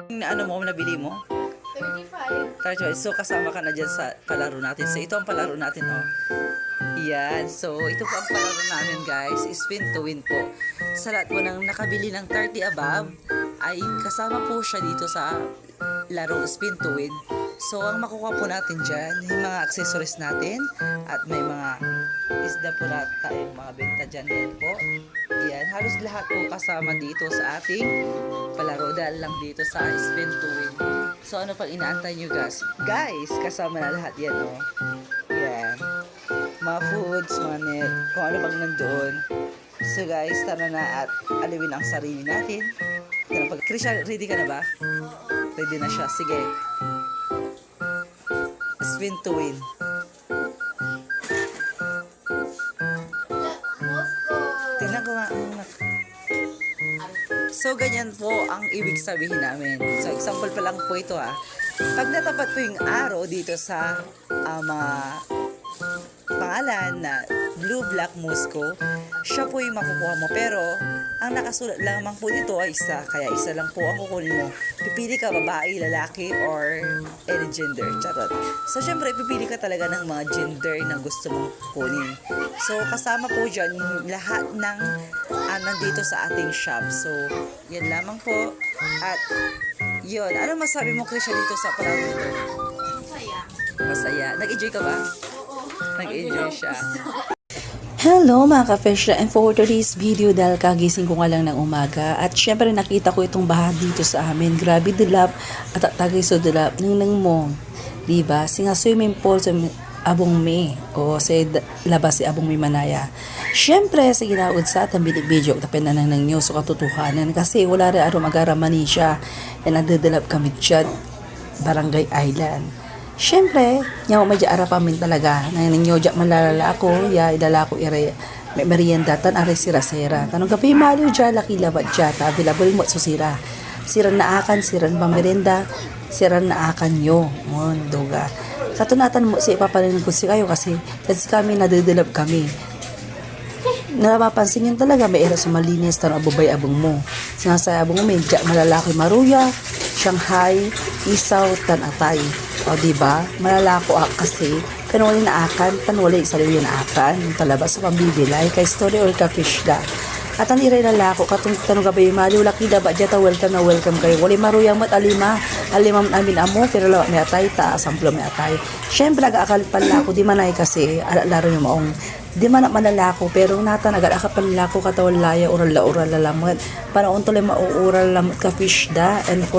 Ano mo, nabili mo? 35. 35. So, kasama ka na dyan sa palaro natin. So, ito ang palaro natin, oh. Yan. So, ito po ang palaro namin, guys. Spin to win po. Sa lahat po ng nakabili ng 30 above, ay kasama po siya dito sa larong spin to win. So, ang makukuha po natin dyan, yung mga accessories natin, at may mga isda po na tayong mga benta dyan. Yan po. Yan. Halos lahat po kasama dito sa ating palaro dahil lang dito sa spin to win. So, ano pang inaantay nyo, guys? Guys, kasama na lahat yan, oh. Yan. Mga foods, mga net, kung ano pang nandoon. So, guys, tara na at aliwin ang sarili natin. Krisha, ready ka na ba? Ready na siya. Sige. Spin to win. Tingnan ko nga. So, ganyan po ang ibig sabihin namin. So, example pa lang po ito ha. Pag natapat po yung arrow dito sa mga pangalan na Blue Black Moscow, siya po yung makukuha mo. Pero, ang nakasulat lamang po dito ay isa. Kaya isa lang po ang kukunin mo. Pipili ka babae, lalaki, or any gender. Charot. So, syempre, pipili ka talaga ng mga gender na gusto mong kunin. So, kasama po dyan lahat ng nandito sa ating shop. So, yan lamang po. At, yun. Ano masabi mo, Krisha, dito sa palaro nito? Masaya. Masaya. Nag-enjoy ka ba? Oo. Nag-enjoy siya. Hello mga ka-Fresh, and for today's video dahil kagising ko nga lang ng umaga at syempre nakita ko itong baha dito sa amin. Grabe dilap at tagay so dilap nang mo. Diba? Singa swimming pool sa Abong May o sa labas si Abong May Manaya. Syempre sa ginaud sa atang binig-video tapos na ng news o katotohanan kasi wala rin arom agaraman siya and nadadilap kami dyan Barangay Island. Siyempre, nyaw may ara pa min talaga. Nang ninyo malalala ako, ya idala ko ire may merienda tan are sira-sira. Tanong gabi maliw dya laki labat dya ta available mo so sira. Siran na akan, siran pa merienda, siran na akan yo. Mon doga. Katunatan mo si ipapanin ko si kayo kasi kami nadidilab kami. Napapansin yun talaga may era sa malinis tan abubay abong mo. Sinasay abong mo may malalaki maruya, Shanghai, isaw tan atay. O diba? Malalako kasi kanwali na akan, tanwali sa liyo na akan, talabas sa pambibilay kay story or ka-fish da. At ang iray lalako katong tanong gabay maliw laki da ba jata welcome na welcome kayo. Wali maruyang mat alimam amin amo pero lawa may atay ta asamplo may atay. Syempre nag-aakalit pala ako di manay kasi laro yung maong di man malalako pero nata nag-aakapan lako katawal laya oral la oral lalamot para untuloy mauural lamot ka fish da and for